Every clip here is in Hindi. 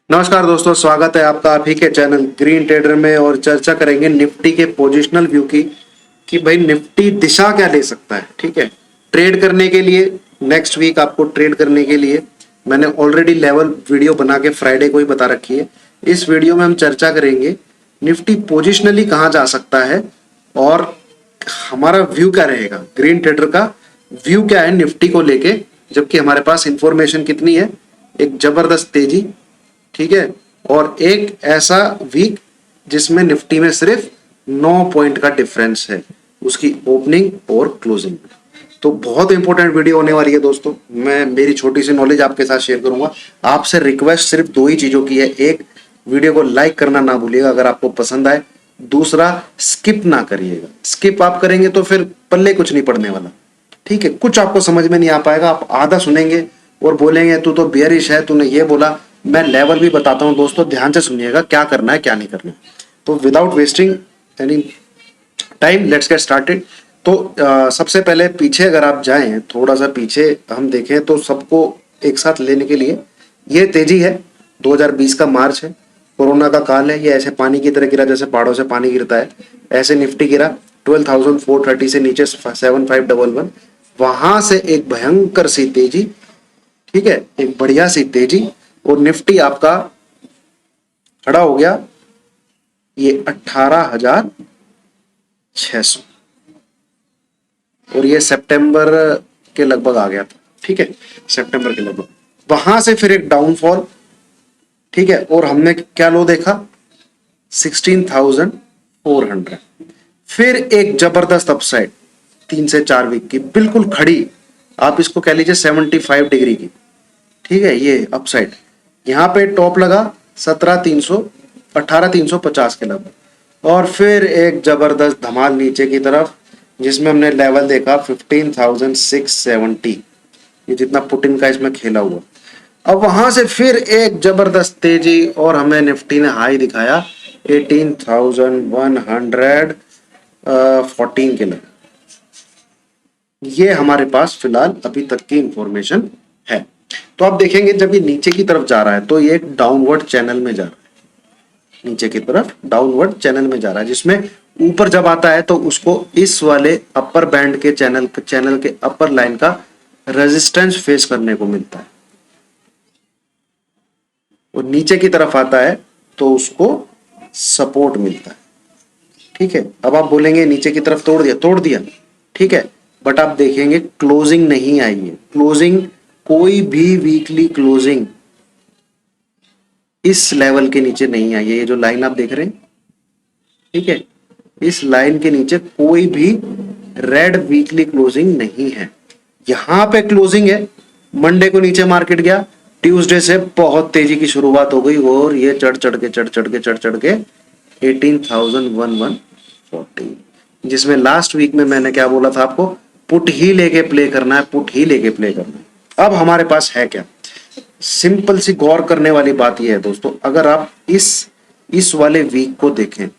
नमस्कार दोस्तों, स्वागत है आपका आप ही के चैनल ग्रीन ट्रेडर में। और चर्चा करेंगे निफ्टी के पोजिशनल व्यू की कि भाई निफ्टी दिशा क्या ले सकता है। ठीक है, ट्रेड करने के लिए नेक्स्ट वीक आपको ट्रेड करने के लिए मैंने ऑलरेडी लेवल वीडियो बना के फ्राइडे को ही बता रखी है। इस वीडियो में हम चर्चा करेंगे निफ्टी पोजिशनली कहाँ जा सकता है और हमारा व्यू क्या रहेगा, ग्रीन ट्रेडर का व्यू क्या है निफ्टी को लेके। जबकि हमारे पास इंफॉर्मेशन कितनी है, एक जबरदस्त तेजी, ठीक है, और एक ऐसा वीक जिसमें निफ्टी में सिर्फ 9 पॉइंट का डिफरेंस है उसकी ओपनिंग और क्लोजिंग में। तो बहुत इंपॉर्टेंट वीडियो होने वाली है दोस्तों। मैं मेरी छोटी सी नॉलेज आपके साथ शेयर करूंगा। आपसे रिक्वेस्ट सिर्फ दो ही चीजों की है। एक, वीडियो को लाइक करना ना भूलिएगा अगर आपको पसंद आए। दूसरा, स्किप ना करिएगा। स्किप आप करेंगे तो फिर पल्ले कुछ नहीं पड़ने वाला। ठीक है, कुछ आपको समझ में नहीं आ पाएगा। आप आधा सुनेंगे और बोलेंगे तू तो बियरिश है, तूने ये बोला। मैं लेवल भी बताता हूं दोस्तों, ध्यान से सुनिएगा क्या करना है क्या नहीं करना है। तो without wasting any time let's get started. तो सबसे पहले पीछे अगर आप जाएं, थोड़ा सा पीछे हम देखें तो सबको एक साथ लेने के लिए ये तेजी है। 2020 का मार्च है, कोरोना का काल है। ये ऐसे पानी की तरह गिरा जैसे पहाड़ों से पानी गिरता है, ऐसे निफ्टी गिरा 12,430 से नीचे 7511। वहां से एक भयंकर सी तेजी, ठीक है, एक बढ़िया सी तेजी, और निफ्टी आपका खड़ा हो गया ये 18,600 और ये सितंबर के लगभग आ गया था। ठीक है, सितंबर के लगभग। वहां से फिर एक डाउनफॉल, ठीक है, और हमने क्या लो देखा 16,400। फिर एक जबरदस्त अपसाइड 3 से 4 वीक की बिल्कुल खड़ी, आप इसको कह लीजिए 75 डिग्री की। ठीक है, ये अपसाइड यहाँ पे टॉप लगा 17,300 18,350 के लगभग। और फिर एक जबरदस्त धमाल नीचे की तरफ जिसमें हमने लेवल देखा 15,670, ये जितना पुटिन का इसमें खेला हुआ। अब वहां से फिर एक जबरदस्त तेजी और हमें निफ्टी ने हाई दिखाया 18,114 के लगभग। ये हमारे पास फिलहाल अभी तक की इंफॉर्मेशन है। तो आप देखेंगे जब ये नीचे की तरफ जा रहा है तो ये एक डाउनवर्ड चैनल में जा रहा है, नीचे की तरफ डाउनवर्ड चैनल में जा रहा है, जिसमें ऊपर जब आता है तो उसको इस वाले अपर बैंड के चैनल के अपर लाइन का रेजिस्टेंस फेस करने को मिलता है, और नीचे की तरफ आता है तो उसको सपोर्ट मिलता है। ठीक है, अब आप बोलेंगे नीचे की तरफ तोड़ दिया, ठीक है, बट आप देखेंगे क्लोजिंग नहीं आई है। क्लोजिंग, कोई भी वीकली क्लोजिंग इस लेवल के नीचे नहीं आई है। ये जो लाइन आप देख रहे हैं, ठीक है, इस लाइन के नीचे कोई भी रेड वीकली क्लोजिंग नहीं है। यहां पे क्लोजिंग है, मंडे को नीचे मार्केट गया, ट्यूसडे से बहुत तेजी की शुरुआत हो गई और ये चढ़ चढ़ के 18,140, जिसमें लास्ट वीक में मैंने क्या बोला था आपको, पुट ही लेके प्ले करना है, पुट ही लेके प्ले करना है। अब हमारे पास है क्या, सिंपल सी गौर करने वाली बात यह है दोस्तों, अगर आप इस वाले वीक को देखें,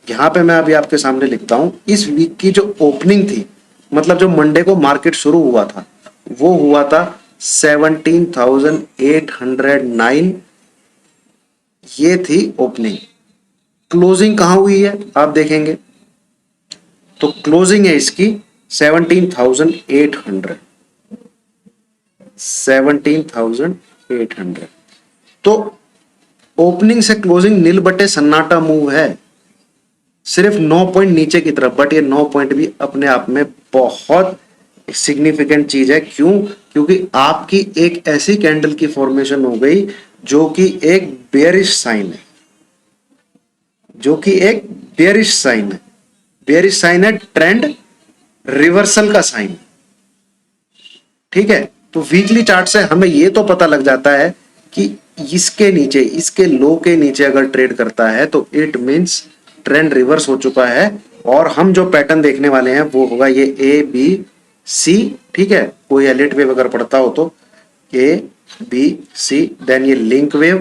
यहां पे मैं अभी आपके सामने लिखता हूं, इस वीक की जो ओपनिंग थी, मतलब जो मंडे को मार्केट शुरू हुआ था, वो हुआ था 17,809, ये थी ओपनिंग। क्लोजिंग कहां हुई है आप देखेंगे तो क्लोजिंग है इसकी 17,800। तो ओपनिंग से क्लोजिंग नील बटे सन्नाटा मूव है, सिर्फ 9 पॉइंट नीचे की तरफ, बट ये 9 पॉइंट भी अपने आप में बहुत सिग्निफिकेंट चीज है। क्यों? क्योंकि आपकी एक ऐसी कैंडल की फॉर्मेशन हो गई जो कि एक बेयरिश साइन है, जो कि एक बेयरिश साइन है। बेयरिश साइन है, ट्रेंड रिवर्सल का साइन। ठीक है, तो वीकली चार्ट से हमें यह तो पता लग जाता है कि इसके नीचे, इसके लो के नीचे अगर ट्रेड करता है तो इट मींस ट्रेंड रिवर्स हो चुका है। और हम जो पैटर्न देखने वाले हैं वो होगा ये ए बी सी। ठीक है, कोई एलिट वेव अगर पढ़ता हो तो ए बी सी, देन ये link wave,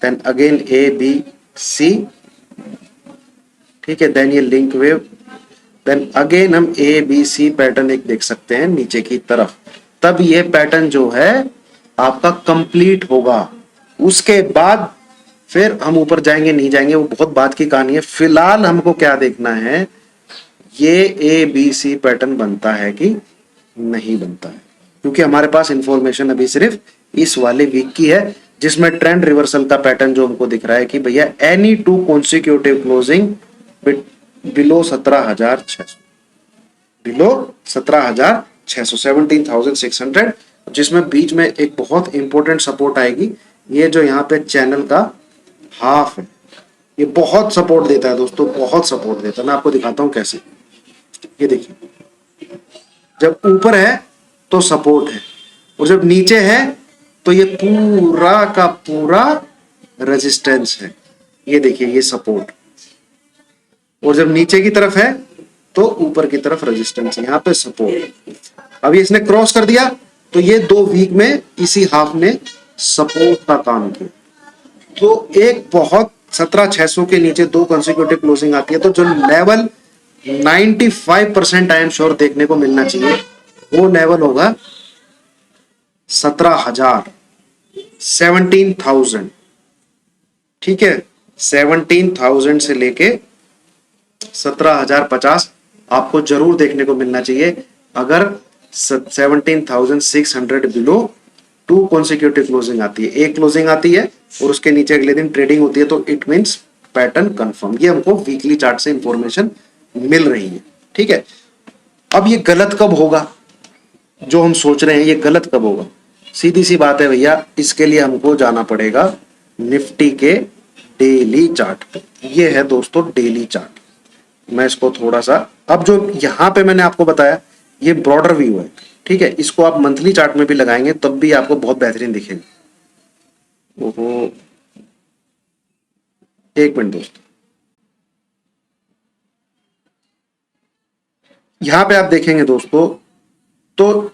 then again A B C, ठीक है, देन ये लिंक वेव, देन अगेन हम ए बी सी पैटर्न एक देख सकते हैं नीचे की तरफ। तब ये पैटर्न जो है आपका कंप्लीट होगा। उसके बाद फिर हम ऊपर जाएंगे नहीं जाएंगे वो बहुत बात की कहानी है। फिलहाल हमको क्या देखना है, ये ABC पैटर्न बनता है कि नहीं बनता है, क्योंकि हमारे पास इंफॉर्मेशन अभी सिर्फ इस वाले वीक की है, जिसमें ट्रेंड रिवर्सल का पैटर्न जो हमको दिख रहा है कि भैया any two consecutive closing below 17,600, below 17,600, 17,600, जिसमें बीच में एक बहुत इंपॉर्टेंट सपोर्ट आएगी, ये जो यहाँ पे चैनल का हाफ है, ये बहुत सपोर्ट देता है दोस्तों, बहुत सपोर्ट देता है। मैं आपको दिखाता हूं कैसे। ये देखिए, जब ऊपर है तो सपोर्ट है, और जब नीचे है तो ये पूरा का पूरा रेजिस्टेंस है। ये देखिए, ये सपोर्ट, और जब नीचे की तरफ है तो ऊपर की तरफ रेजिस्टेंस है, यहाँ पे सपोर्ट। अब ये इसने क्रॉस कर दिया तो ये 2 वीक में इसी हाफ ने सपोर्ट का काम किया। तो एक बहुत 17,600 के नीचे 2 कंसेक्यूटिव क्लोजिंग आती है, तो जो लेवल 95% आई एम श्योर देखने को मिलना चाहिए वो लेवल होगा 17,000, 17,000, ठीक है। 17,000 से लेके 17,050 आपको जरूर देखने को मिलना चाहिए। अगर 17,600 बिलो 2 कॉन्सिक्यूटिव क्लोजिंग आती है, एक क्लोजिंग आती है और उसके नीचे अगले दिन ट्रेडिंग होती है, तो इट मींस पैटर्न कंफर्म। ये हमको वीकली चार्ट से इंफॉर्मेशन मिल रही है, ठीक है। अब ये गलत कब होगा, जो हम सोच रहे हैं ये गलत कब होगा? सीधी सी बात है भैया, इसके लिए हमको जाना पड़ेगा निफ्टी के डेली चार्ट पे। ये है दोस्तों डेली चार्ट। मैं इसको थोड़ा सा, अब जो यहां पे मैंने आपको बताया ये ब्रॉडर व्यू है, ठीक है। इसको आप मंथली चार्ट में भी लगाएंगे तब भी आपको बहुत बेहतरीन दिखेगा। ओहो, एक मिनट दोस्तों, यहां पे आप देखेंगे दोस्तों, तो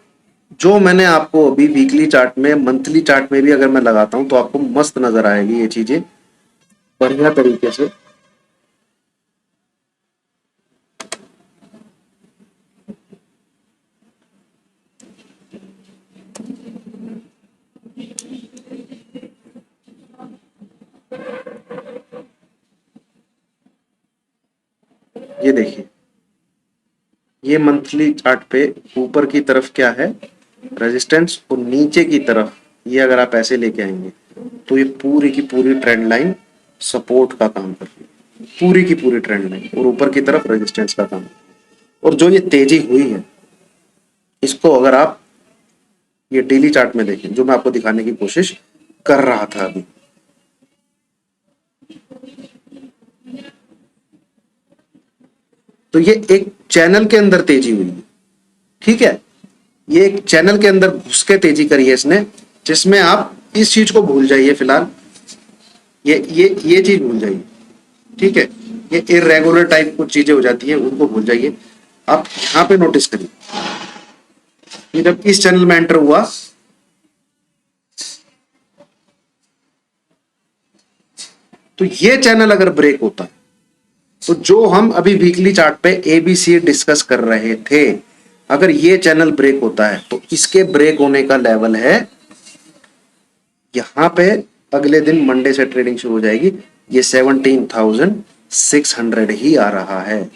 जो मैंने आपको अभी वीकली चार्ट में, मंथली चार्ट में भी अगर मैं लगाता हूं तो आपको मस्त नजर आएगी ये चीजें बढ़िया तरीके से। ये देखिए, ये मंथली चार्ट पे ऊपर की तरफ क्या है, रेजिस्टेंस, और नीचे की तरफ ये अगर आप ऐसे लेके आएंगे तो ये पूरी की पूरी ट्रेंड लाइन सपोर्ट का काम कर रही है, पूरी की पूरी ट्रेंड लाइन, और ऊपर की तरफ रेजिस्टेंस का काम। और जो ये तेजी हुई है, इसको अगर आप ये डेली चार्ट में देखें, जो मैं आपको दिखाने की कोशिश कर रहा था अभी, तो ये एक चैनल के अंदर तेजी हुई है, ठीक है। ये एक चैनल के अंदर घुस के तेजी करी है इसने, जिसमें आप इस चीज को भूल जाइए फिलहाल, ये चीज भूल जाइए, ठीक है। ये इरेगुलर टाइप कुछ चीजें हो जाती है, उनको भूल जाइए। आप यहां पे नोटिस करिए, ये जब इस चैनल में एंटर हुआ तो ये चैनल अगर ब्रेक होता है तो जो हम अभी वीकली चार्ट पे ABC डिस्कस कर रहे थे, अगर ये चैनल ब्रेक होता है तो इसके ब्रेक होने का लेवल है यहां पे, अगले दिन मंडे से ट्रेडिंग शुरू हो जाएगी, ये 17,600 ही आ रहा है।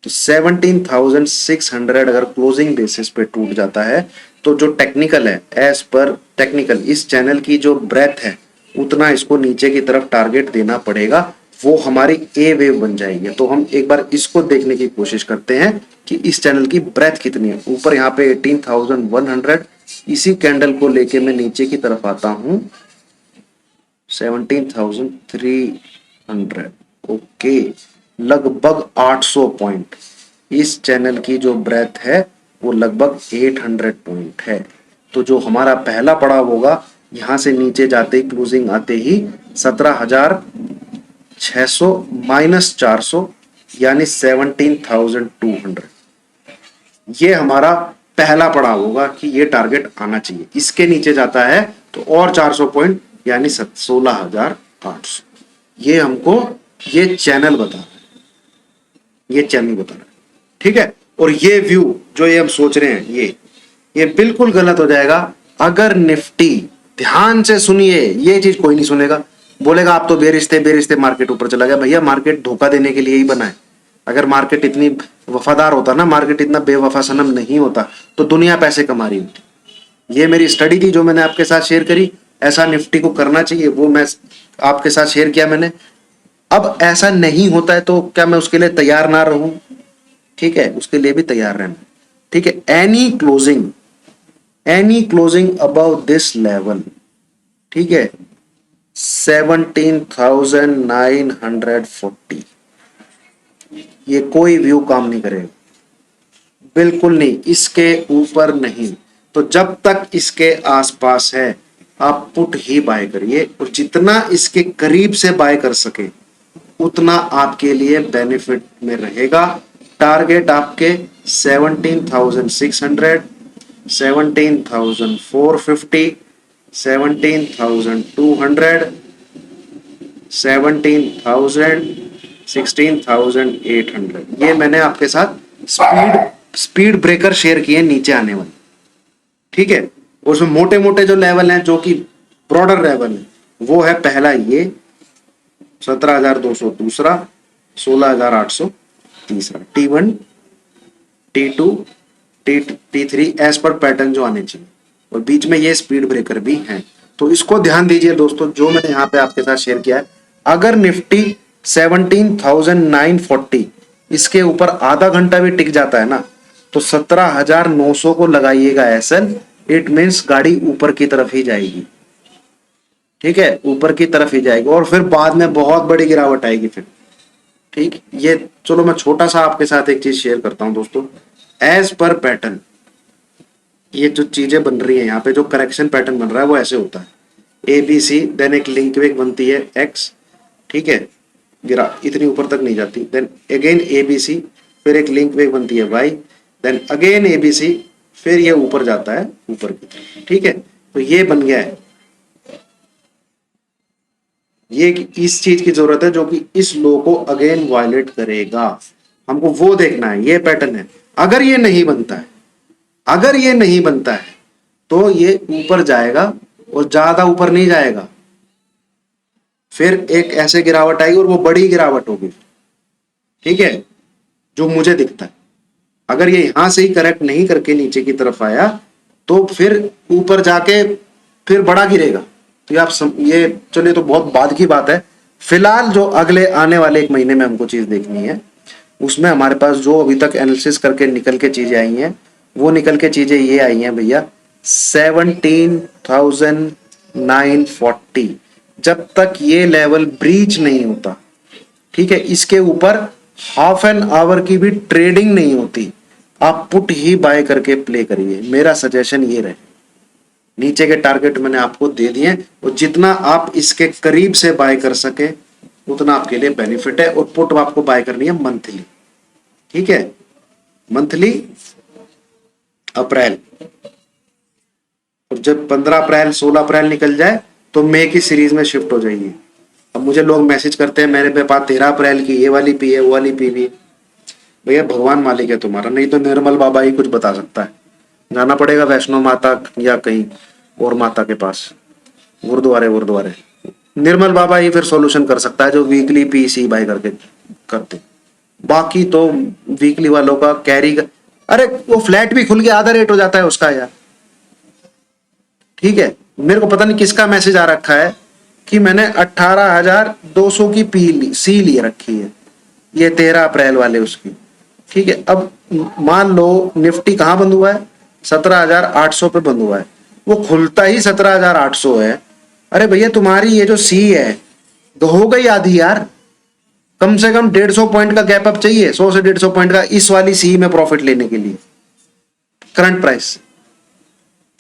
तो 17,600 अगर क्लोजिंग बेसिस पे टूट जाता है तो जो टेक्निकल है, एज पर टेक्निकल, इस चैनल की जो ब्रेथ है उतना इसको नीचे की तरफ टारगेट देना पड़ेगा, वो हमारी ए वेव बन जाएगी। तो हम एक बार इसको देखने की कोशिश करते हैं कि इस चैनल की ब्रेथ कितनी है। ऊपर यहाँ पे 18,100, इसी कैंडल को लेके मैं नीचे की तरफ आता हूं 17,300, ओके, लगभग 800 पॉइंट। इस चैनल की जो ब्रेथ है वो लगभग 800 पॉइंट है। तो जो हमारा पहला पड़ाव होगा, यहां से नीचे जाते ही, क्लोजिंग आते ही 17,600 माइनस 400 यानी 17,200, ये हमारा पहला पड़ाव होगा कि ये टारगेट आना चाहिए। इसके नीचे जाता है तो और 400 पॉइंट यानी 16,800। ये हमको ये चैनल बता रहा है, ये चैनल बता रहा है, ठीक है। और ये व्यू जो ये हम सोच रहे हैं, ये बिल्कुल गलत हो जाएगा अगर निफ्टी, ध्यान से सुनिए, ये चीज कोई नहीं सुनेगा, बोलेगा आप तो बेरिश्ते मार्केट ऊपर चला गया। भैया मार्केट धोखा देने के लिए ही बना है। अगर मार्केट इतनी वफादार होता ना, मार्केट इतना बेवफा सनम नहीं होता, तो दुनिया पैसे कमा रही होती। ये मेरी स्टडी थी जो मैंने आपके साथ शेयर करी। ऐसा निफ्टी को करना चाहिए, वो मैं आपके साथ शेयर किया मैंने। अब ऐसा नहीं होता है तो क्या मैं उसके लिए तैयार ना रहूं? ठीक है, उसके लिए भी तैयार रहना। ठीक है, any closing above this level, ठीक है, 17,940, ये कोई व्यू काम नहीं करेगा, बिल्कुल नहीं, इसके ऊपर नहीं। तो जब तक इसके आसपास है आप पुट ही बाय करिए, और जितना इसके करीब से बाय कर सके उतना आपके लिए बेनिफिट में रहेगा। टारगेट आपके 17,600, 17,450, 17,200, 17,000, 16,800। ये मैंने आपके साथ स्पीड ब्रेकर शेयर किए नीचे आने वाले। ठीक है, और उसमें मोटे मोटे जो लेवल हैं, जो कि ब्रॉडर लेवल है, वो है पहला ये 17,200, दूसरा 16,800, तीसरा T1, T2, T3 as per pattern जो आने चाहिए, और बीच में ये स्पीड ब्रेकर भी हैं। तो इसको ध्यान दीजिए दोस्तों, जो मैंने यहाँ पे आपके साथ शेयर किया है। अगर निफ्टी 17,940 इसके ऊपर आधा घंटा भी टिक जाता है ना, तो 17,900 को लगाइएगा एसएल। इट मीन्स गाड़ी ऊपर की तरफ ही जाएगी। ठीक है, ऊपर की तरफ ही जाएगी, और फिर बाद में बहुत बड़ी गिरावट आएगी फिर। ठीक, ये चलो मैं छोटा सा आपके साथ एक चीज शेयर करता हूं दोस्तों। एज पर पैटर्न ये जो चीजें बन रही है यहाँ पे, जो करेक्शन पैटर्न बन रहा है वो ऐसे होता है। ए बी सी, देन एक लिंक वेग बनती है एक्स, ठीक है, गिरा इतनी ऊपर तक नहीं जाती, then again A B C, फिर एक लिंक वेग बनती है Y, then again A B C, फिर ये ऊपर जाता है ऊपर की तरफ। ठीक है, तो ये बन गया है। ये इस चीज की जरूरत है जो कि इस लो को अगेन वायलेट करेगा, हमको वो देखना है। ये पैटर्न है। अगर ये नहीं बनता है, अगर ये नहीं बनता है तो ये ऊपर जाएगा, और ज्यादा ऊपर नहीं जाएगा, फिर एक ऐसे गिरावट आएगी और वो बड़ी गिरावट होगी। ठीक है, जो मुझे दिखता है। अगर ये यहां से ही करेक्ट नहीं करके नीचे की तरफ आया तो फिर ऊपर जाके फिर बड़ा गिरेगा। तो ये चलिए, तो बहुत बाद की बात है। फिलहाल जो अगले आने वाले एक महीने में हमको चीज देखनी है, उसमें हमारे पास जो अभी तक एनालिसिस करके निकल के चीजें आई हैं, वो निकल के चीजें ये आई हैं भैया, 17,940। जब तक ये लेवल ब्रीच नहीं होता, ठीक है, इसके ऊपर हाफ एन आवर की भी ट्रेडिंग नहीं होती, आप पुट ही बाय करके प्ले करिए। मेरा सजेशन ये रहे। नीचे के टारगेट मैंने आपको दे दिए, और जितना आप इसके करीब से बाय कर सके उतना आपके लिए बेनिफिट है। और पुट आपको बाय करनी है मंथली। ठीक है, मंथली अप्रैल, और जब 15 अप्रैल 16 अप्रैल निकल जाए तो मई की सीरीज में शिफ्ट हो जाइए। अब मुझे लोग मैसेज करते हैं मेरे पास 13 अप्रैल की ये वाली पी है, वो वाली पी भी है। भैया भगवान मालिक है तुम्हारा, नहीं तो निर्मल बाबा ही कुछ बता सकता है। जाना पड़ेगा वैष्णो माता या कहीं और माता के पास, गुरुद्वारे। निर्मल बाबा ही फिर सॉल्यूशन कर सकता है, जो वीकली पीसी बाय करके करते। बाकी तो वीकली वालों का कैरी अरे वो फ्लैट भी खुल के आधा रेट हो जाता है उसका यार। ठीक है, मेरे को पता नहीं किसका मैसेज आ रखा है कि मैंने 18,200 की सी लिए रखी है, ये 13 अप्रैल वाले उसकी। ठीक है, अब मान लो निफ्टी कहाँ बंद हुआ है, 17,800 पे बंद हुआ है, वो खुलता ही 17,800 है। अरे भैया तुम्हारी ये जो सी है तो हो गई आधी यार। कम से कम 150 पॉइंट का गैप अप चाहिए, 100 से 150 पॉइंट का, इस वाली सी में प्रॉफिट लेने के लिए। करंट प्राइस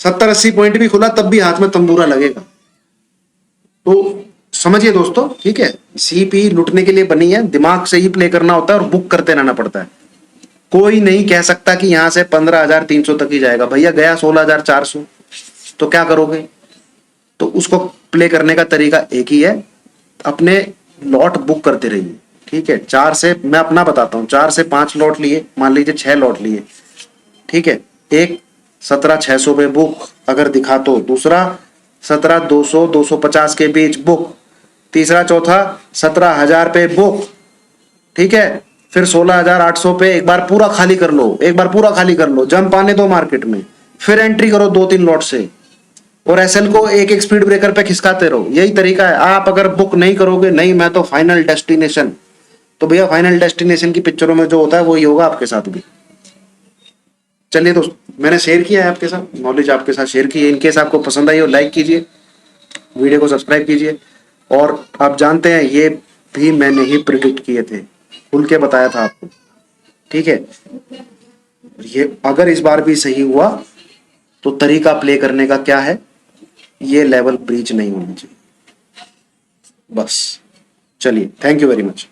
70-80 पॉइंट भी खुला तब भी हाथ में तंबूरा लगेगा। तो समझिए दोस्तों, ठीक है, सीपी लुटने के लिए बनी है, दिमाग से ही प्ले करना होता है और बुक करते रहना पड़ता है। कोई नहीं कह सकता कि यहां से 15,300 तक ही जाएगा। भैया गया 16,400, तो क्या करोगे? तो उसको प्ले करने का तरीका एक ही है, अपने लॉट बुक करते रहिए। ठीक है, 4 से, मैं अपना बताता हूँ, 4 से 5 लॉट लिए, मान लीजिए 6 लॉट लिए। ठीक है, एक 17,600 पे बुक अगर दिखा तो, दूसरा 17,200 250 के बीच बुक, तीसरा चौथा 17,000 पे बुक, ठीक है। फिर 16,800 पे एक बार पूरा खाली कर लो, एक बार पूरा खाली कर लो, जंप आने दो मार्केट में, फिर एंट्री करो 2-3 लॉट से, और एसएल को एक एक स्पीड ब्रेकर पे खिसकाते रहो। यही तरीका है। आप अगर बुक नहीं करोगे, नहीं मैं तो फाइनल डेस्टिनेशन, तो भैया फाइनल डेस्टिनेशन की पिक्चरों में जो होता है वही होगा आपके साथ भी। चलिए दोस्त, मैंने शेयर किया है आपके साथ, नॉलेज आपके साथ शेयर की है। इनकेस आपको पसंद आई हो लाइक कीजिए, वीडियो को सब्सक्राइब कीजिए। और आप जानते हैं ये भी मैंने ही प्रिडिक्ट किए थे, खुल के बताया था आपको, ठीक है। ये अगर इस बार भी सही हुआ तो तरीका प्ले करने का क्या है, ये लेवल ब्रीच नहीं होना चाहिए बस। चलिए, थैंक यू वेरी मच।